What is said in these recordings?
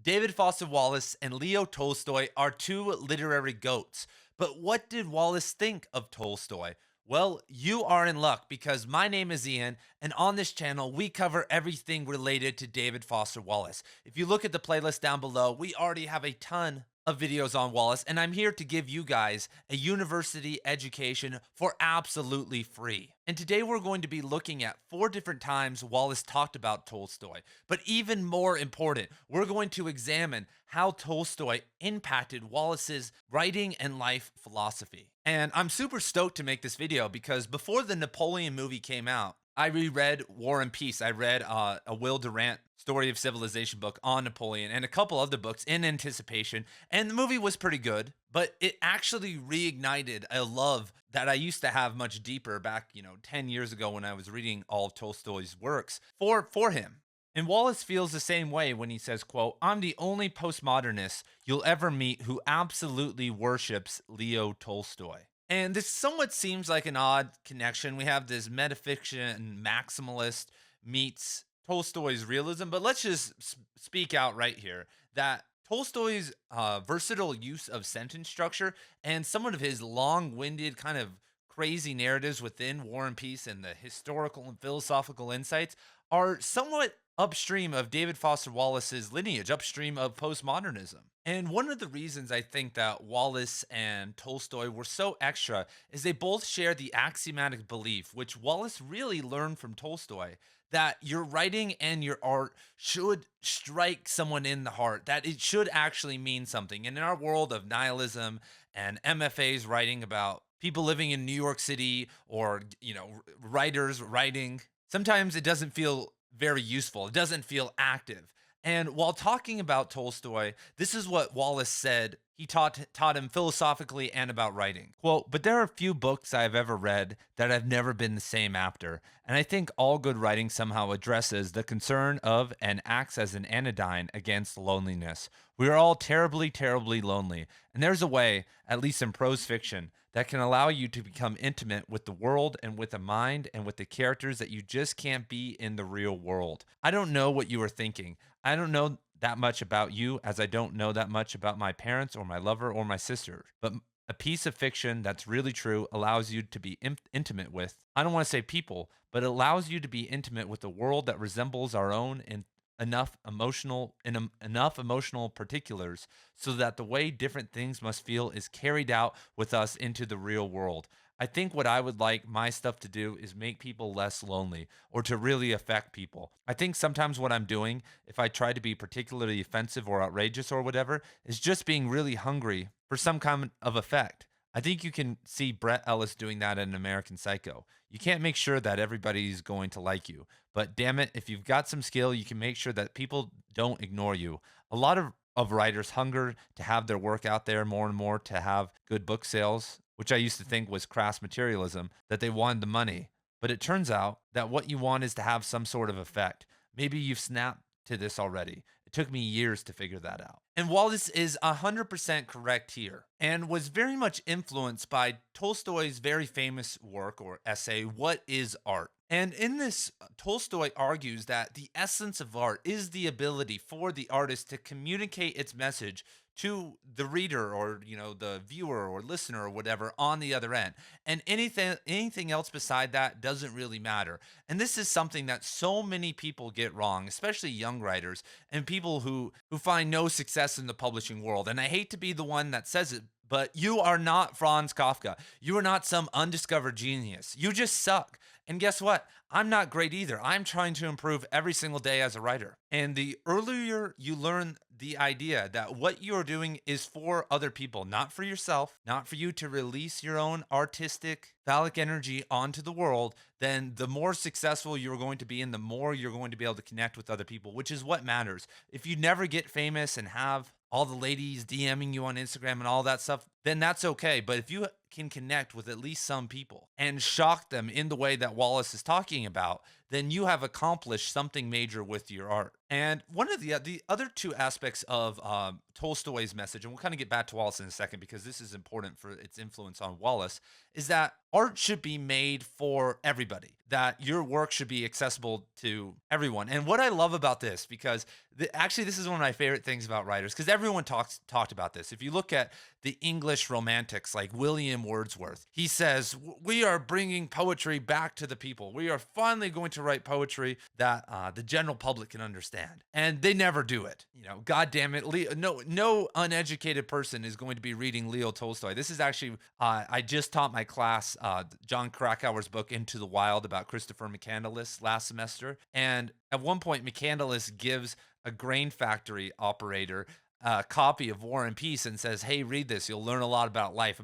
David Foster Wallace and Leo Tolstoy are two literary goats. But what did Wallace think of Tolstoy? Well, you are in luck because my name is Ian, and on this channel, we cover everything related to David Foster Wallace. If you look at the playlist down below, we already have a ton of videos on Wallace, and I'm here to give you guys a university education for absolutely free. And today we're going to be looking at 4 different times Wallace talked about Tolstoy. But even more important, we're going to examine how Tolstoy impacted Wallace's writing and life philosophy. And I'm super stoked to make this video because before the Napoleon movie came out, I reread War and Peace. I read a Will Durant Story of Civilization book on Napoleon and a couple other books in anticipation. And the movie was pretty good, but it actually reignited a love that I used to have much deeper back, 10 years ago when I was reading all of Tolstoy's works for him. And Wallace feels the same way when he says, quote, "I'm the only postmodernist you'll ever meet who absolutely worships Leo Tolstoy." And this somewhat seems like an odd connection. We have this metafiction maximalist meets Tolstoy's realism, but let's just speak out right here that Tolstoy's versatile use of sentence structure and some of his long winded, kind of crazy narratives within War and Peace and the historical and philosophical insights are somewhat upstream of David Foster Wallace's lineage, upstream of postmodernism. And one of the reasons I think that Wallace and Tolstoy were so extra is they both share the axiomatic belief, which Wallace really learned from Tolstoy, that your writing and your art should strike someone in the heart, that it should actually mean something. And in our world of nihilism and MFAs writing about people living in New York City or, writers writing, sometimes it doesn't feel very useful. It doesn't feel active. And while talking about Tolstoy, this is what Wallace said he taught him philosophically and about writing. Quote, "But there are few books I have ever read that have never been the same after. And I think all good writing somehow addresses the concern of and acts as an anodyne against loneliness. We are all terribly, terribly lonely. And there's a way, at least in prose fiction, that can allow you to become intimate with the world and with the mind and with the characters that you just can't be in the real world. I don't know what you are thinking. I don't know that much about you as I don't know that much about my parents or my lover or my sister. But a piece of fiction that's really true allows you to be intimate with, I don't want to say people, but it allows you to be intimate with a world that resembles our own in enough emotional particulars so that the way different things must feel is carried out with us into the real world. I think what I would like my stuff to do is make people less lonely or to really affect people. I think sometimes what I'm doing, if I try to be particularly offensive or outrageous or whatever, is just being really hungry for some kind of effect. I think you can see Brett Ellis doing that in American Psycho. You can't make sure that everybody's going to like you, but damn it, if you've got some skill, you can make sure that people don't ignore you. A lot of writers hunger to have their work out there more and more, to have good book sales, which I used to think was crass materialism, that they wanted the money. But it turns out that what you want is to have some sort of effect. Maybe you've snapped to this already. It took me years to figure that out. And Wallace is 100% correct here and was very much influenced by Tolstoy's very famous work or essay, What is Art? And in this, Tolstoy argues that the essence of art is the ability for the artist to communicate its message to the reader or the viewer or listener or whatever on the other end, and anything else beside that doesn't really matter. And this is something that so many people get wrong, especially young writers and people who find no success in the publishing world. And I hate to be the one that says it, but you are not Franz Kafka. You are not some undiscovered genius. You just suck. And guess what? I'm not great either. I'm trying to improve every single day as a writer. And the earlier you learn the idea that what you're doing is for other people, not for yourself, not for you to release your own artistic phallic energy onto the world, then the more successful you're going to be and the more you're going to be able to connect with other people, which is what matters. If you never get famous and have all the ladies DMing you on Instagram and all that stuff, then that's okay. But if you can connect with at least some people and shock them in the way that Wallace is talking about, then you have accomplished something major with your art. And one of the other two aspects of Tolstoy's message, and we'll kind of get back to Wallace in a second because this is important for its influence on Wallace, is that art should be made for everybody, that your work should be accessible to everyone. And what I love about this, because actually this is one of my favorite things about writers, because everyone talked about this. If you look at the English romantics like William Wordsworth, he says, we are bringing poetry back to the people. We are finally going to write poetry that the general public can understand. And they never do it. You know, God damn it. No uneducated person is going to be reading Leo Tolstoy. This is actually, I just taught my class, John Krakauer's book, Into the Wild, about Christopher McCandless last semester. And at one point, McCandless gives a grain factory operator a copy of War and Peace and says, hey, read this. You'll learn a lot about life,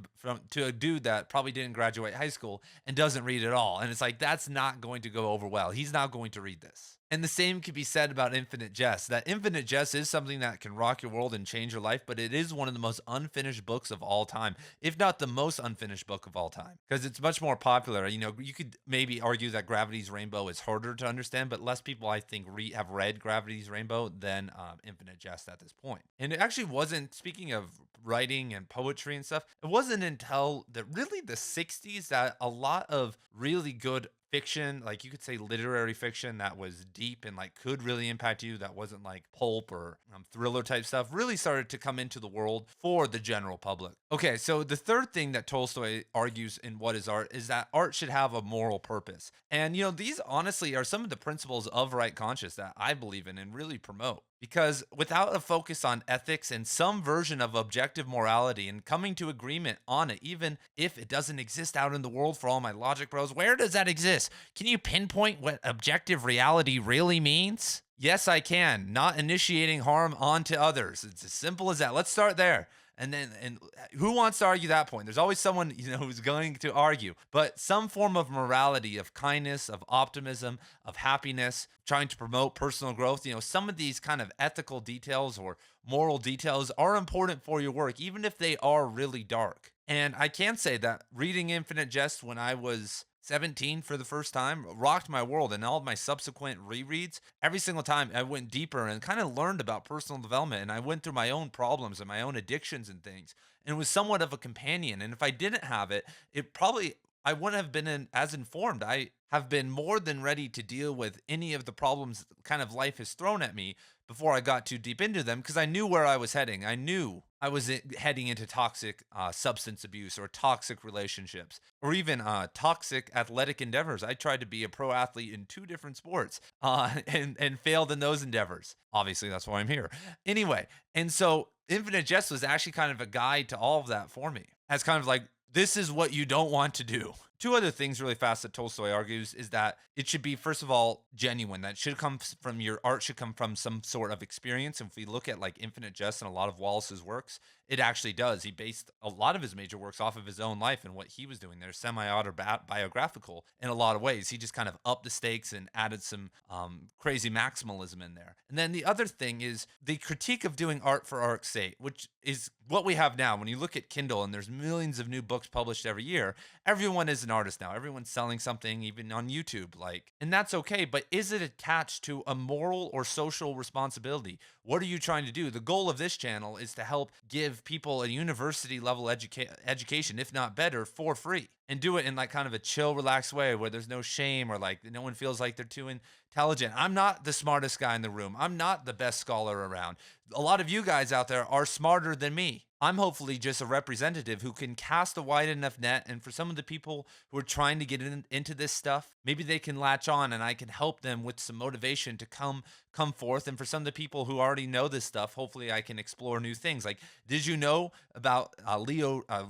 to a dude that probably didn't graduate high school and doesn't read at all. And it's like, that's not going to go over well. He's not going to read this. And the same could be said about Infinite Jest. That Infinite Jest is something that can rock your world and change your life, but it is one of the most unfinished books of all time, if not the most unfinished book of all time, because it's much more popular. You know, you could maybe argue that Gravity's Rainbow is harder to understand, but less people, I think, have read Gravity's Rainbow than Infinite Jest at this point. And it actually wasn't, speaking of writing and poetry and stuff, it wasn't until really the 60s that a lot of really good fiction, like you could say literary fiction that was deep and like could really impact you, that wasn't like pulp or thriller type stuff, really started to come into the world for the general public. Okay, so the third thing that Tolstoy argues in What is Art is that art should have a moral purpose. And you know, these honestly are some of the principles of right conscious that I believe in and really promote. Because without a focus on ethics and some version of objective morality and coming to agreement on it, even if it doesn't exist out in the world for all my logic bros, where does that exist? Can you pinpoint what objective reality really means? Yes, I can. Not initiating harm onto others. It's as simple as that. Let's start there. And who wants to argue that point? There's always someone, you know, who's going to argue. But some form of morality, of kindness, of optimism, of happiness, trying to promote personal growth, you know, some of these kind of ethical details or moral details are important for your work, even if they are really dark. And I can say that reading Infinite Jest when I was 17 for the first time rocked my world, and all of my subsequent rereads, every single time I went deeper and kind of learned about personal development, and I went through my own problems and my own addictions and things, and it was somewhat of a companion. And if I didn't have it, I wouldn't have been as informed. I have been more than ready to deal with any of the problems kind of life has thrown at me before I got too deep into them, because I knew where I was heading. I knew I was heading into toxic substance abuse or toxic relationships or even toxic athletic endeavors. I tried to be a pro athlete in 2 different sports and failed in those endeavors. Obviously, that's why I'm here. Anyway, and so Infinite Jest was actually kind of a guide to all of that for me, as kind of like, this is what you don't want to do. 2 other things really fast that Tolstoy argues is that it should be, first of all, genuine. That should come from your art, should come from some sort of experience. And if we look at like Infinite Jest and a lot of Wallace's works, it actually does. He based a lot of his major works off of his own life and what he was doing. They're semi-autobiographical in a lot of ways. He just kind of upped the stakes and added some crazy maximalism in there. And then the other thing is the critique of doing art for art's sake, which is what we have now. When you look at Kindle and there's millions of new books published every year, everyone is an artist now. Everyone's selling something, even on YouTube, and that's okay. But is it attached to a moral or social responsibility? What are you trying to do? The goal of this channel is to help give people a university level education, if not better, for free, and do it in like kind of a chill, relaxed way where there's no shame or like no one feels like they're too intelligent. I'm not the smartest guy in the room. I'm not the best scholar around. A lot of you guys out there are smarter than me. I'm hopefully just a representative who can cast a wide enough net. And for some of the people who are trying to get into this stuff, maybe they can latch on and I can help them with some motivation to come forth. And for some of the people who already know this stuff, hopefully I can explore new things. Like, did you know about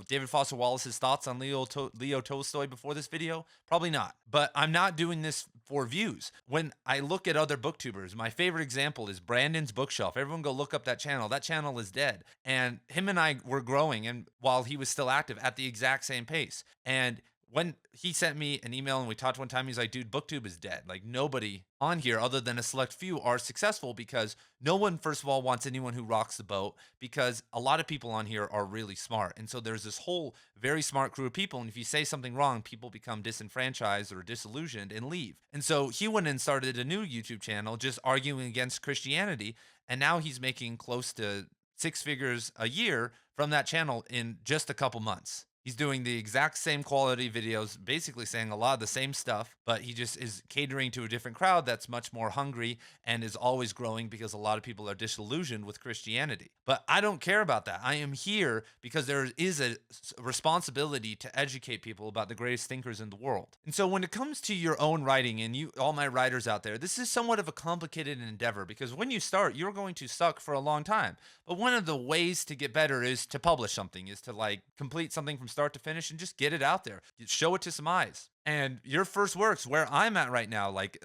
David Foster Wallace's thoughts on Leo Tolstoy before this video? Probably not. But I'm not doing this for views. When I look at other booktubers, my favorite example is Brandon's Bookshelf. Everyone go look up that channel. That channel is dead. And him and I were growing, and while he was still active, at the exact same pace. And when he sent me an email and we talked one time, he's like, dude, booktube is dead. Like, nobody on here other than a select few are successful because no one, first of all, wants anyone who rocks the boat, because a lot of people on here are really smart. And so there's this whole very smart crew of people, and if you say something wrong, people become disenfranchised or disillusioned and leave. And so he went and started a new YouTube channel just arguing against Christianity, and now he's making close to six figures a year from that channel in just a couple months. He's doing the exact same quality videos, basically saying a lot of the same stuff, but he just is catering to a different crowd that's much more hungry and is always growing because a lot of people are disillusioned with Christianity. But I don't care about that. I am here because there is a responsibility to educate people about the greatest thinkers in the world. And so when it comes to your own writing, and you, all my writers out there, this is somewhat of a complicated endeavor because when you start, you're going to suck for a long time. But one of the ways to get better is to publish something, is to like complete something from start to finish and just get it out there. Show it to some eyes. And your first works, where I'm at right now, like,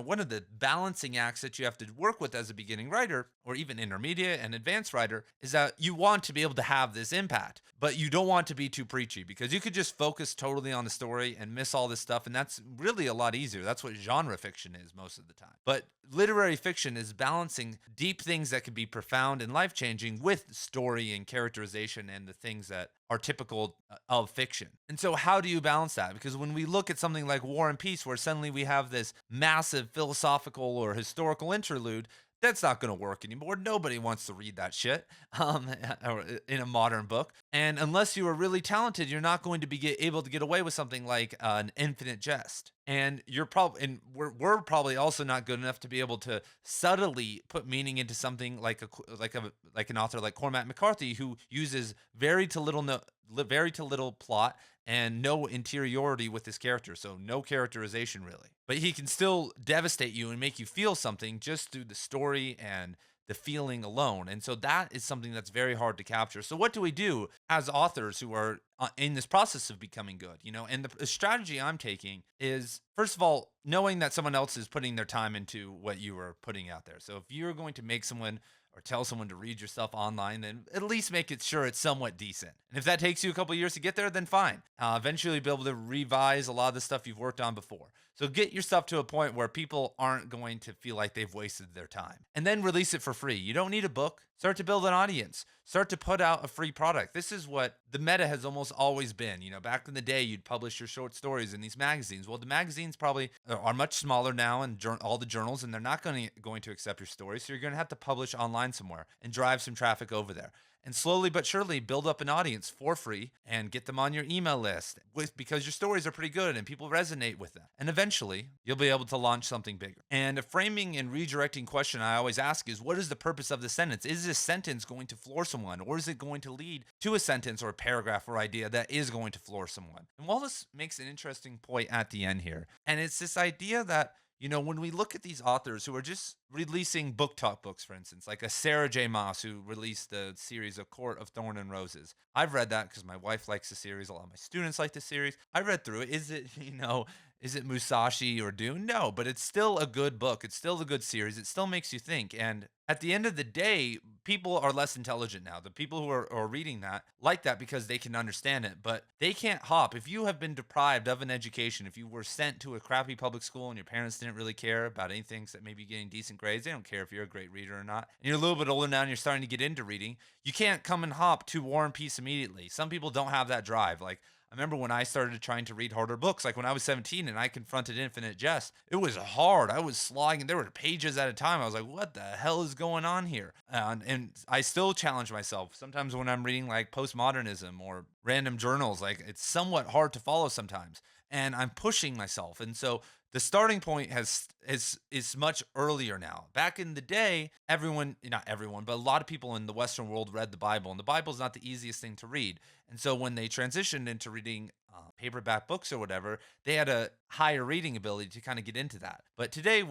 one of the balancing acts that you have to work with as a beginning writer, or even intermediate and advanced writer, is that you want to be able to have this impact, but you don't want to be too preachy, because you could just focus totally on the story and miss all this stuff. And that's really a lot easier. That's what genre fiction is most of the time. But literary fiction is balancing deep things that could be profound and life changing with story and characterization and the things that are typical of fiction. And so how do you balance that? Because when we look at something like War and Peace, where suddenly we have this massive philosophical or historical interlude, that's not going to work anymore. Nobody wants to read that shit or in a modern book. And unless you are really talented, you're not going to be able to get away with something like an Infinite Jest. And we're probably also not good enough to be able to subtly put meaning into something like like an author like Cormac McCarthy, who uses very to little plot and no interiority with his character, so no characterization really. But he can still devastate you and make you feel something just through the story and the feeling alone. And so that is something that's very hard to capture. So what do we do as authors who are in this process of becoming good? And the strategy I'm taking is, first of all, knowing that someone else is putting their time into what you are putting out there. So if you're going to make someone or tell someone to read your stuff online, then at least make it sure it's somewhat decent. And if that takes you a couple years to get there, then fine. Eventually, you'll be able to revise a lot of the stuff you've worked on before. So get your stuff to a point where people aren't going to feel like they've wasted their time. And then release it for free. You don't need a book. Start to build an audience. Start to put out a free product. This is what the meta has almost always been. Back in the day, you'd publish your short stories in these magazines. Well, the magazines probably are much smaller now, and all the journals, and they're not going to accept your story. So you're going to have to publish online somewhere and drive some traffic over there. And slowly but surely build up an audience for free and get them on your email list because your stories are pretty good and people resonate with them. And eventually you'll be able to launch something bigger. And a framing and redirecting question I always ask is, what is the purpose of the sentence? Is this sentence going to floor someone, or is it going to lead to a sentence or a paragraph or idea that is going to floor someone? And Wallace makes an interesting point at the end here. And it's this idea that, when we look at these authors who are just releasing book talk books, for instance, like a Sarah J. Maas, who released the series of Court of Thorn and Roses. I've read that because my wife likes the series. A lot of my students like the series. I read through it. Is it Musashi or Dune? No, but it's still a good book. It's still a good series. It still makes you think. And at the end of the day, people are less intelligent now. The people who are reading that like that because they can understand it, but they can't hop. If you have been deprived of an education, if you were sent to a crappy public school and your parents didn't really care about anything except maybe getting decent grades, they don't care if you're a great reader or not, and you're a little bit older now and you're starting to get into reading, you can't come and hop to War and Peace immediately. Some people don't have that drive. Like, I remember when I started trying to read harder books, like when I was 17 and I confronted Infinite Jest, it was hard. I was slogging. There were pages at a time. I was like, what the hell is going on here? And I still challenge myself. Sometimes when I'm reading like postmodernism or random journals, like it's somewhat hard to follow sometimes. And I'm pushing myself. And so the starting point is much earlier now. Back in the day, not everyone, but a lot of people in the Western world read the Bible, and the Bible is not the easiest thing to read. And so when they transitioned into reading paperback books or whatever, they had a higher reading ability to kind of get into that. But today,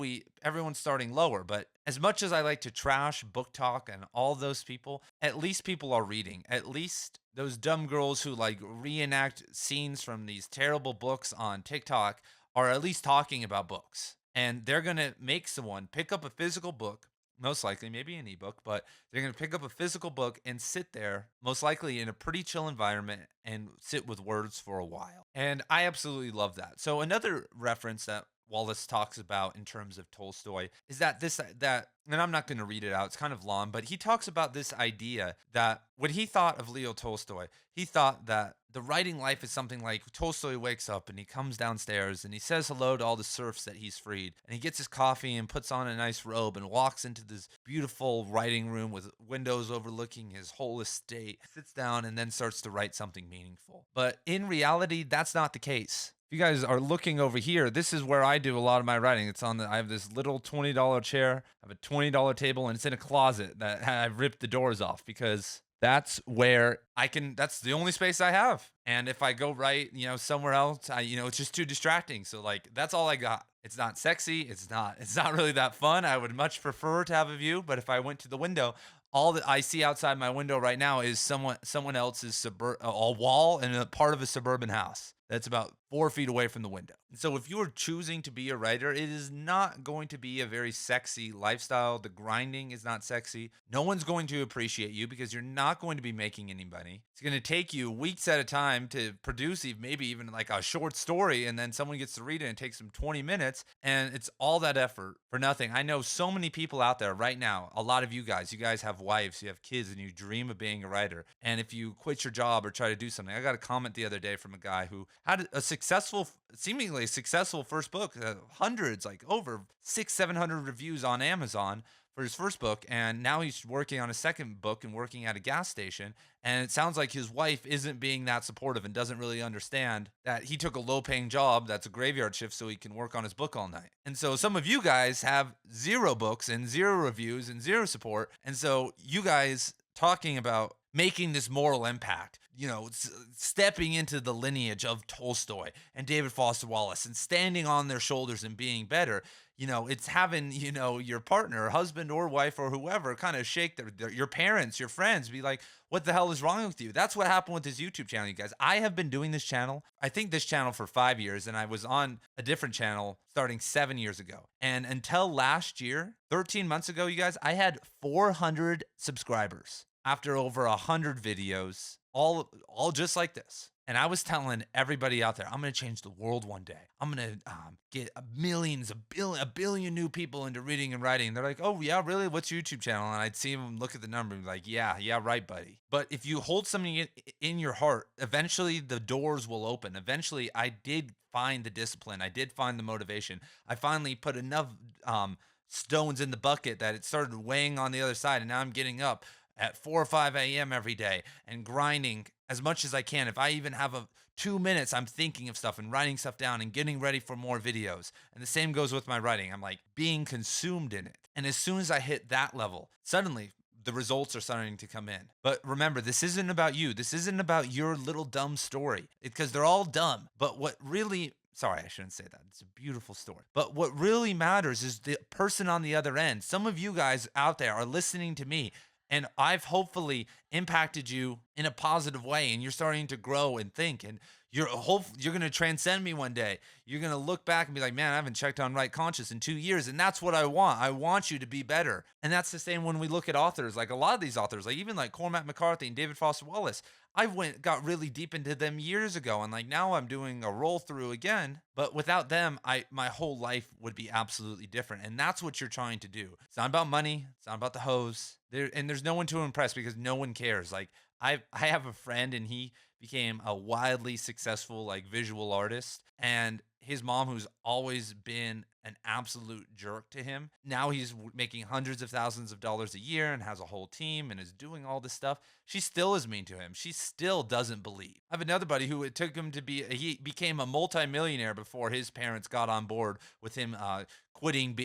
everyone's starting lower. But as much as I like to trash book talk and all those people, at least people are reading. At least those dumb girls who like reenact scenes from these terrible books on TikTok are at least talking about books. And they're going to make someone pick up a physical book, most likely, maybe an ebook, but they're going to pick up a physical book and sit there, most likely in a pretty chill environment, and sit with words for a while. And I absolutely love that. So another reference that Wallace talks about in terms of Tolstoy is that and I'm not going to read it out, it's kind of long, but he talks about this idea that when he thought of Leo Tolstoy, he thought that the writing life is something like Tolstoy wakes up and he comes downstairs and he says hello to all the serfs that he's freed. And he gets his coffee and puts on a nice robe and walks into this beautiful writing room with windows overlooking his whole estate, sits down and then starts to write something meaningful. But in reality, that's not the case. If you guys are looking over here, this is where I do a lot of my writing. I have this little $20 chair, I have a $20 table, and it's in a closet that I've ripped the doors off because that's where that's the only space I have. And if I go write, somewhere else, it's just too distracting. So like, that's all I got. It's not sexy. It's not really that fun. I would much prefer to have a view, but if I went to the window, all that I see outside my window right now is someone else's a wall and a part of a suburban house that's about 4 feet away from the window. So if you are choosing to be a writer, it is not going to be a very sexy lifestyle. The grinding is not sexy. No one's going to appreciate you because you're not going to be making any money. It's going to take you weeks at a time to produce maybe even like a short story, and then someone gets to read it and it takes them 20 minutes, and it's all that effort for nothing. I know so many people out there right now, a lot of you guys have wives, you have kids, and you dream of being a writer. And if you quit your job or try to do something, I got a comment the other day from a guy who had a seemingly successful first book, hundreds, like over 700 reviews on Amazon for his first book, and now he's working on a second book and working at a gas station. And it sounds like his wife isn't being that supportive and doesn't really understand that he took a low-paying job that's a graveyard shift so he can work on his book all night. And so some of you guys have zero books and zero reviews and zero support, and so you guys talking about making this moral impact, stepping into the lineage of Tolstoy and David Foster Wallace and standing on their shoulders and being better. It's having, your partner, husband or wife or whoever kind of shake your parents, your friends, be like, what the hell is wrong with you? That's what happened with this YouTube channel, you guys. I have been doing this channel, I think this channel for 5 years, and I was on a different channel starting 7 years ago. And until last year, 13 months ago, you guys, I had 400 subscribers after over 100 videos, all just like this. And I was telling everybody out there, I'm going to change the world one day. I'm going to get a billion new people into reading and writing. And they're like, oh, yeah, really? What's your YouTube channel? And I'd see them look at the number and be like, yeah, right, buddy. But if you hold something in your heart, eventually the doors will open. Eventually, I did find the discipline. I did find the motivation. I finally put enough stones in the bucket that it started weighing on the other side. And now I'm getting up at 4 or 5 a.m. every day and grinding as much as I can. If I even have 2 minutes, I'm thinking of stuff and writing stuff down and getting ready for more videos. And the same goes with my writing. I'm like being consumed in it. And as soon as I hit that level, suddenly the results are starting to come in. But remember, this isn't about you. This isn't about your little dumb story, because they're all dumb. But sorry, I shouldn't say that. It's a beautiful story. But what really matters is the person on the other end. Some of you guys out there are listening to me, and I've hopefully impacted you in a positive way, and you're starting to grow and think, and you're going to transcend me one day. You're going to look back and be like, man, I haven't checked on Write Conscious in 2 years. And that's what I want. I want you to be better. And that's the same when we look at authors, like a lot of these authors, like even like Cormac McCarthy and David Foster Wallace. I got really deep into them years ago, and like now I'm doing a roll through again. But without them, my whole life would be absolutely different. And that's what you're trying to do. It's not about money. It's not about the hose. There's no one to impress because no one cares. Like I have a friend, and he became a wildly successful like visual artist, and his mom, who's always been an absolute jerk to him, now he's making hundreds of thousands of dollars a year and has a whole team and is doing all this stuff. She still is mean to him. She still doesn't believe. I have another buddy who it took him he became a multimillionaire before his parents got on board with him quitting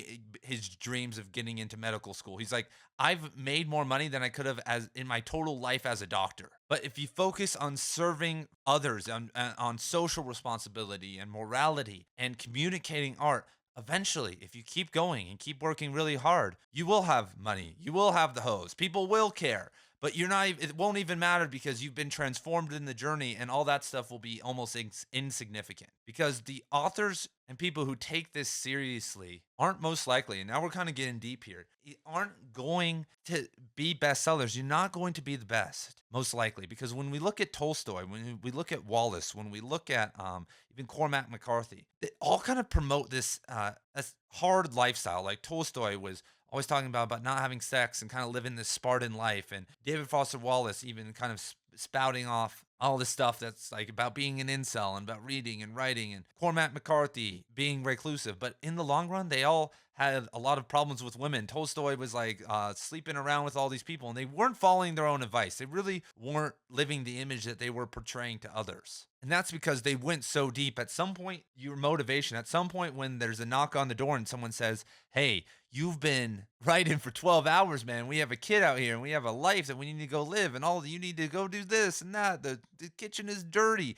his dreams of getting into medical school. He's like, I've made more money than I could have as in my total life as a doctor. But if you focus on serving others, on social responsibility and morality and communicating art, eventually, if you keep going and keep working really hard, you will have money. You will have the hose. People will care. but you're not, it won't even matter because you've been transformed in the journey, and all that stuff will be almost insignificant because the authors and people who take this seriously aren't most likely, and now we're kind of getting deep here, aren't going to be bestsellers. You're not going to be the best, most likely, because when we look at Tolstoy, when we look at Wallace, when we look at even Cormac McCarthy, they all kind of promote this hard lifestyle. Like Tolstoy was always talking about not having sex and kind of living this Spartan life, and David Foster Wallace even kind of spouting off all this stuff that's like about being an incel and about reading and writing, and Cormac McCarthy being reclusive. But in the long run, they all had a lot of problems with women. Tolstoy was like sleeping around with all these people, and they weren't following their own advice. They really weren't living the image that they were portraying to others. And that's because they went so deep. At some point, your motivation, at some point when there's a knock on the door and someone says, hey, you've been writing for 12 hours, man. We have a kid out here and we have a life that we need to go live, and all you need to go do this and that. The kitchen is dirty.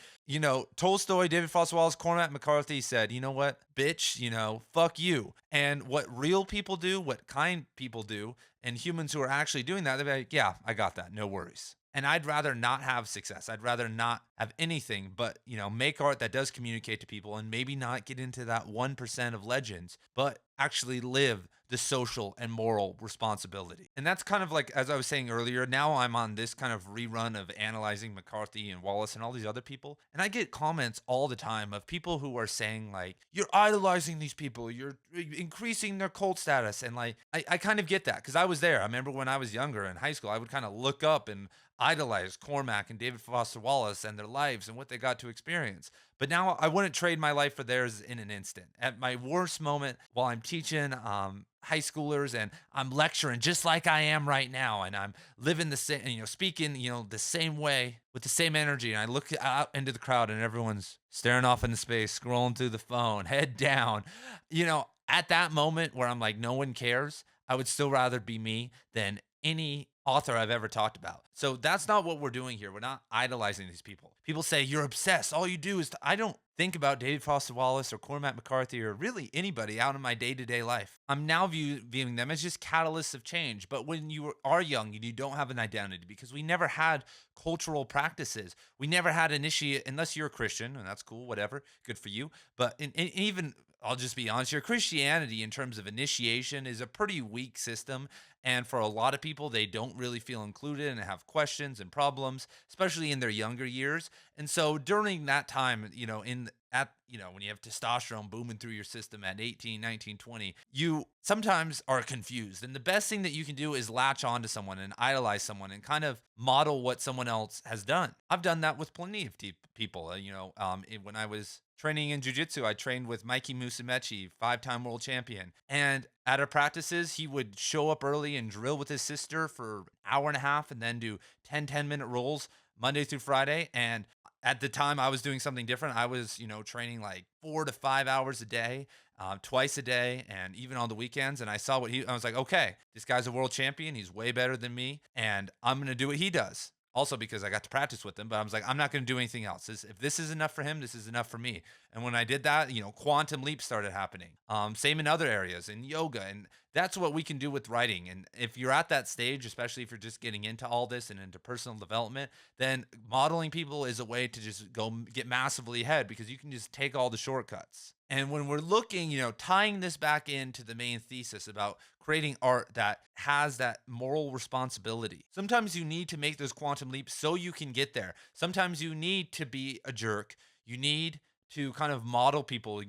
Tolstoy, David Foster Wallace, Cormac McCarthy said, you know what, bitch, fuck you. And what real people do, what kind people do, and humans who are actually doing that, they're like, yeah, I got that. No worries. And I'd rather not have success. I'd rather not have anything but, make art that does communicate to people, and maybe not get into that 1% of legends, but actually live the social and moral responsibility. And that's kind of like, as I was saying earlier, now I'm on this kind of rerun of analyzing McCarthy and Wallace and all these other people. And I get comments all the time of people who are saying like, you're idolizing these people, you're increasing their cult status. And like, I kind of get that because I was there. I remember when I was younger in high school, I would kind of look up and idolize Cormac and David Foster Wallace and their lives and what they got to experience. But now I wouldn't trade my life for theirs in an instant. At my worst moment, while I'm teaching high schoolers and I'm lecturing just like I am right now, and I'm living the same, speaking, the same way with the same energy, and I look out into the crowd and everyone's staring off into space, scrolling through the phone, head down, at that moment where I'm like, no one cares, I would still rather be me than any author I've ever talked about. So that's not what we're doing here. We're not idolizing these people. People say you're obsessed. All you do is I don't think about David Foster Wallace or Cormac McCarthy or really anybody out in my day-to-day life. I'm now viewing them as just catalysts of change. But when you are young and you don't have an identity, because we never had cultural practices, we never had initiate, unless you're a Christian, and that's cool, whatever, good for you. But even I'll just be honest here, Christianity in terms of initiation is a pretty weak system. And for a lot of people, they don't really feel included and have questions and problems, especially in their younger years. And so during that time, when you have testosterone booming through your system at 18, 19, 20, you sometimes are confused. And the best thing that you can do is latch on to someone and idolize someone and kind of model what someone else has done. I've done that with plenty of people. When I was training in jiu-jitsu, I trained with Mikey Musumeci, 5-time world champion. And at our practices, he would show up early and drill with his sister for an hour and a half and then do 10-minute rolls Monday through Friday. And at the time I was doing something different. I was, training like 4 to 5 hours a day, twice a day, and even on the weekends. And I saw I was like, okay, this guy's a world champion. He's way better than me. And I'm going to do what he does. Also because I got to practice with him, but I was like, I'm not going to do anything else. If this is enough for him, this is enough for me. And when I did that, quantum leaps started happening. Same in other areas, in yoga. And that's what we can do with writing. And if you're at that stage, especially if you're just getting into all this and into personal development, then modeling people is a way to just go get massively ahead because you can just take all the shortcuts. And when we're looking, tying this back into the main thesis about creating art that has that moral responsibility, sometimes you need to make those quantum leaps so you can get there. Sometimes you need to be a jerk. You need to kind of model people.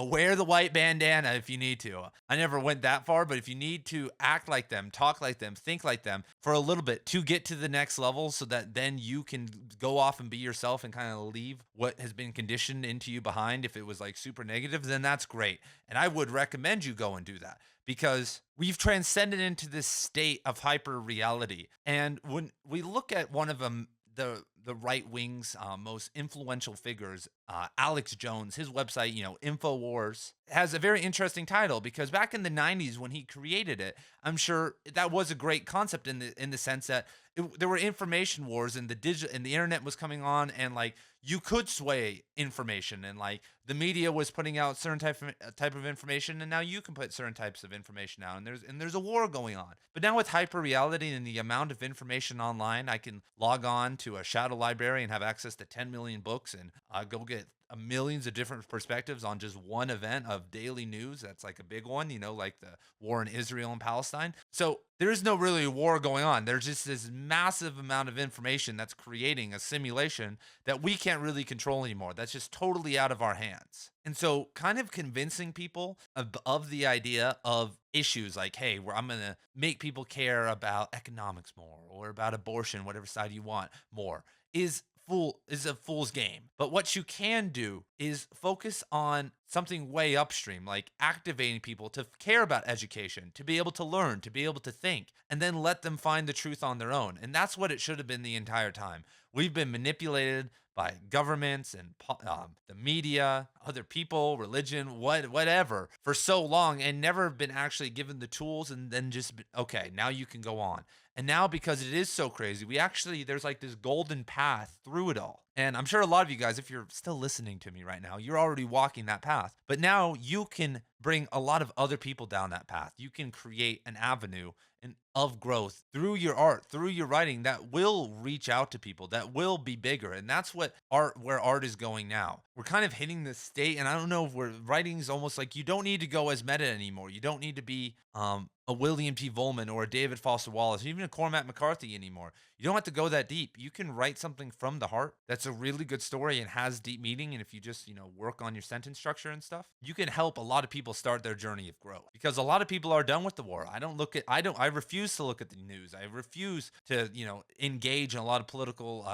Wear the white bandana if you need to. I never went that far, but if you need to act like them, talk like them, think like them for a little bit to get to the next level so that then you can go off and be yourself and kind of leave what has been conditioned into you behind, if it was like super negative, then that's great. And I would recommend you go and do that because we've transcended into this state of hyper reality. And when we look at one of them, the right wing's most influential figures, Alex Jones, his website, InfoWars, has a very interesting title because back in the 90s when he created it, I'm sure that was a great concept in the sense that there were information wars, and the internet was coming on, and like you could sway information, and like the media was putting out certain type of information, and now you can put certain types of information out, and there's a war going on. But now with hyper reality and the amount of information online, I can log on to a shadow library and have access to 10 million books, and go get millions of different perspectives on just one event of daily news. That's like a big one, like the war in Israel and Palestine. So there is no really war going on. There's just this massive amount of information that's creating a simulation that we can't really control anymore. That's just totally out of our hands. And so, kind of convincing people of the idea of issues like, hey, where I'm going to make people care about economics more or about abortion, whatever side you want more, is a fool's game. But what you can do is focus on something way upstream, like activating people to care about education, to be able to learn, to be able to think, and then let them find the truth on their own. And that's what it should have been the entire time. We've been manipulated by governments and the media, other people, religion, whatever, for so long, and never been actually given the tools, and then just okay, now you can go on. And now, because it is so crazy, there's like this golden path through it all. And I'm sure a lot of you guys, if you're still listening to me right now, you're already walking that path. But now you can bring a lot of other people down that path. You can create an avenue of growth through your art, through your writing, that will reach out to people, that will be bigger. And that's where art is going now. We're kind of hitting this state, and I don't know if writing is almost like you don't need to go as meta anymore. You don't need to be a William T. Volman or a David Foster Wallace, even a Cormac McCarthy anymore. You don't have to go that deep. You can write something from the heart that's a really good story and has deep meaning. And if you just, work on your sentence structure and stuff, you can help a lot of people start their journey of growth. Because a lot of people are done with the war. I refuse to look at the news. I refuse to, engage in a lot of political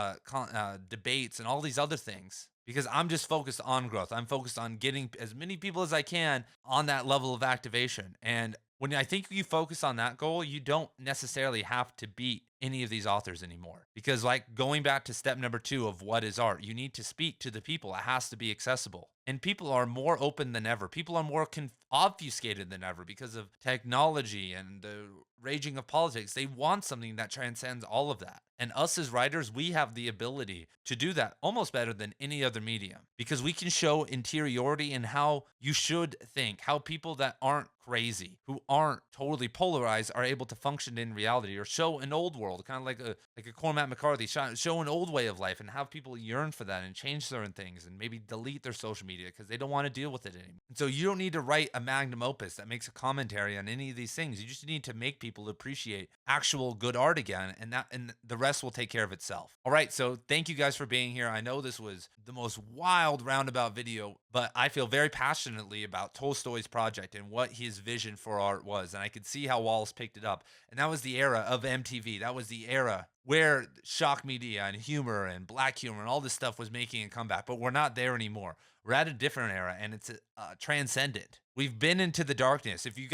debates and all these other things, because I'm just focused on growth. I'm focused on getting as many people as I can on that level of activation. And when I think you focus on that goal, you don't necessarily have to beat any of these authors anymore. Because, like, going back to step number 2 of what is art, you need to speak to the people. It has to be accessible. And people are more open than ever. People are more obfuscated than ever because of technology and the raging of politics. They want something that transcends all of that. And us as writers, we have the ability to do that almost better than any other medium, because we can show interiority and how you should think, how people that aren't crazy, who aren't totally polarized, are able to function in reality, or show an old world, kind of like a Cormac McCarthy, show an old way of life and have people yearn for that and change certain things and maybe delete their social media because they don't want to deal with it anymore. And so you don't need to write a magnum opus that makes a commentary on any of these things. You just need to make people appreciate actual good art again, and the rest will take care of itself. All right, so thank you guys for being here. I know this was the most wild roundabout video, but I feel very passionately about Tolstoy's project and what his vision for art was, and I could see how Wallace picked it up. And that was the era of MTV. That was the era where shock media and humor and black humor and all this stuff was making a comeback, but we're not there anymore. We're at a different era, and it's transcendent. We've been into the darkness. If you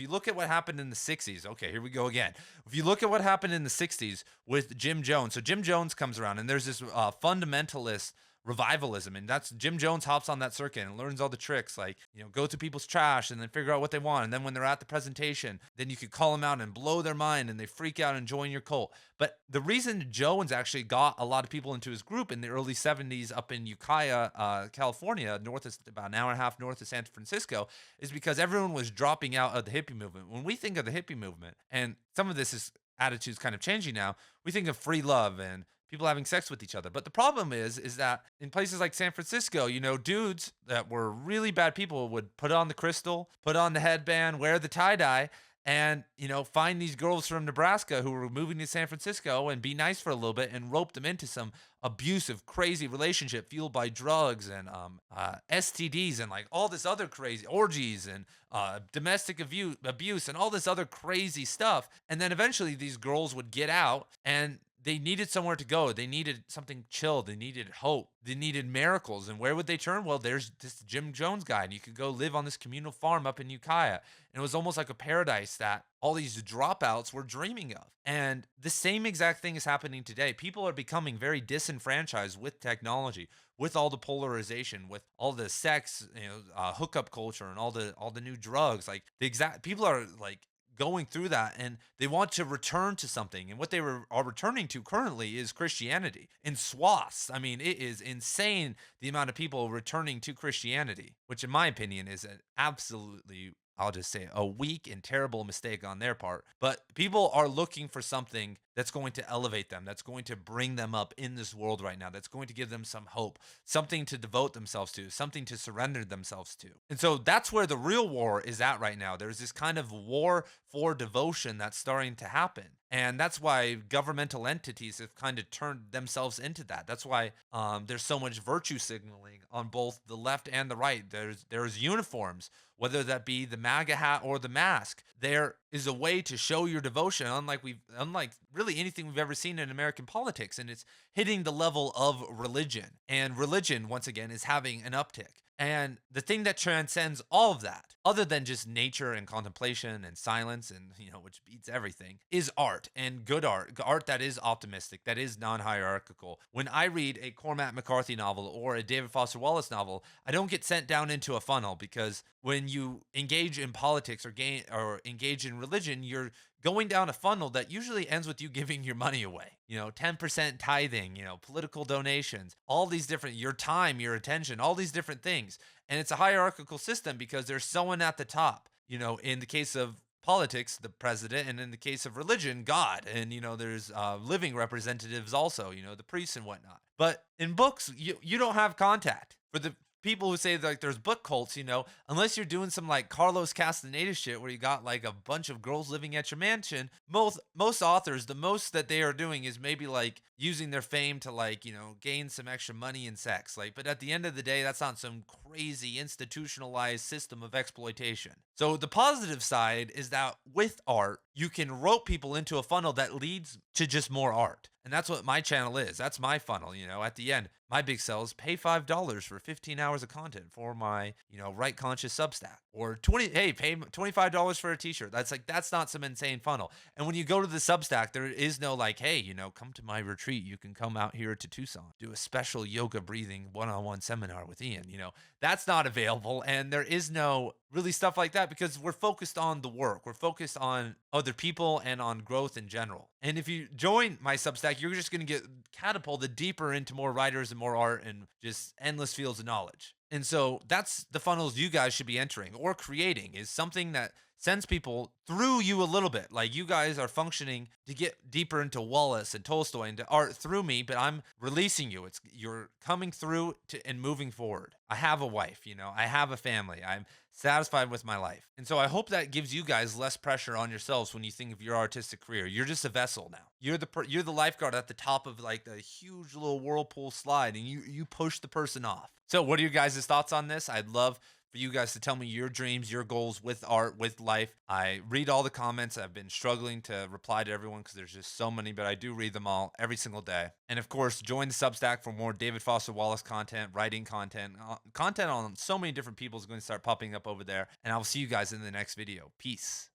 look at what happened in the 60s, okay, here we go again. If you look at what happened in the 60s with Jim Jones, so Jim Jones comes around, and there's this fundamentalist revivalism, and that's Jim Jones hops on that circuit and learns all the tricks, like, go to people's trash and then figure out what they want, and then when they're at the presentation, then you could call them out and blow their mind and they freak out and join your cult. But the reason Jones actually got a lot of people into his group in the early 70s up in Ukiah, California, about an hour and a half north of San Francisco, is because everyone was dropping out of the hippie movement. When we think of the hippie movement, and some of this is attitudes kind of changing now, we think of free love and people having sex with each other. But the problem is that in places like San Francisco, dudes that were really bad people would put on the crystal, put on the headband, wear the tie-dye, and, find these girls from Nebraska who were moving to San Francisco and be nice for a little bit and rope them into some abusive, crazy relationship fueled by drugs and STDs and like all this other crazy orgies and domestic abuse and all this other crazy stuff. And then eventually these girls would get out, and they needed somewhere to go. They needed something chill. They needed hope. They needed miracles. And where would they turn? Well, there's this Jim Jones guy, and you could go live on this communal farm up in Ukiah. And it was almost like a paradise that all these dropouts were dreaming of. And the same exact thing is happening today. People are becoming very disenfranchised with technology, with all the polarization, with all the sex, hookup culture, and all the new drugs. Like people are like going through that and they want to return to something. And what are returning to currently is Christianity in swaths. I mean, it is insane the amount of people returning to Christianity, which in my opinion is an absolutely, I'll just say, a weak and terrible mistake on their part. But people are looking for something that's going to elevate them, that's going to bring them up in this world right now, that's going to give them some hope, something to devote themselves to, something to surrender themselves to. And so that's where the real war is at right now. There's this kind of war for devotion that's starting to happen. And that's why governmental entities have kind of turned themselves into that. That's why there's so much virtue signaling on both the left and the right. There's uniforms, whether that be the MAGA hat or the mask. There is a way to show your devotion, unlike really anything we've ever seen in American politics, and it's hitting the level of religion. And religion, once again, is having an uptick. And the thing that transcends all of that, other than just nature and contemplation and silence and, which beats everything, is art, and good art that is optimistic, that is non-hierarchical. When I read a Cormac McCarthy novel or a David Foster Wallace novel, I don't get sent down into a funnel, because when you engage in politics or engage in religion, you're going down a funnel that usually ends with you giving your money away. 10% tithing, political donations, all these different, your time, your attention, all these different things. And it's a hierarchical system because there's someone at the top, in the case of politics, the president, and in the case of religion, God. And, there's living representatives also, the priests and whatnot. But in books, you don't have contact. For the people who say like there's book cults, unless you're doing some like Carlos Castaneda shit where you got like a bunch of girls living at your mansion, most authors, the most that they are doing is maybe like using their fame to like, gain some extra money and sex. Like, but at the end of the day, that's not some crazy institutionalized system of exploitation. So the positive side is that with art, you can rope people into a funnel that leads to just more art. And that's what my channel is. That's my funnel, at the end. My big sell is pay $5 for 15 hours of content for my, writeconscious Substack. Or pay $25 for a t-shirt. That's not some insane funnel. And when you go to the Substack, there is no like, hey, come to my retreat. You can come out here to Tucson, do a special yoga breathing one-on-one seminar with Ian. That's not available. And there is no really stuff like that because we're focused on the work. We're focused on other people and on growth in general. And if you join my Substack, you're just going to get catapulted deeper into more writers and more art and just endless fields of knowledge. And so that's the funnels you guys should be entering or creating, is something that sends people through you a little bit. Like you guys are functioning to get deeper into Wallace and Tolstoy and to art through me, but I'm releasing you. You're coming through and moving forward. I have a wife, I have a family. I'm satisfied with my life. And so I hope that gives you guys less pressure on yourselves when you think of your artistic career. You're just a vessel now. You're the lifeguard at the top of like the huge little whirlpool slide, and you push the person off. So what are your guys' thoughts on this? I'd love for you guys to tell me your dreams, your goals with art, with life. I read all the comments. I've been struggling to reply to everyone because there's just so many, but I do read them all every single day. And of course, join the Substack for more David Foster Wallace content, writing content. Content on so many different people is going to start popping up over there. And I will see you guys in the next video. Peace.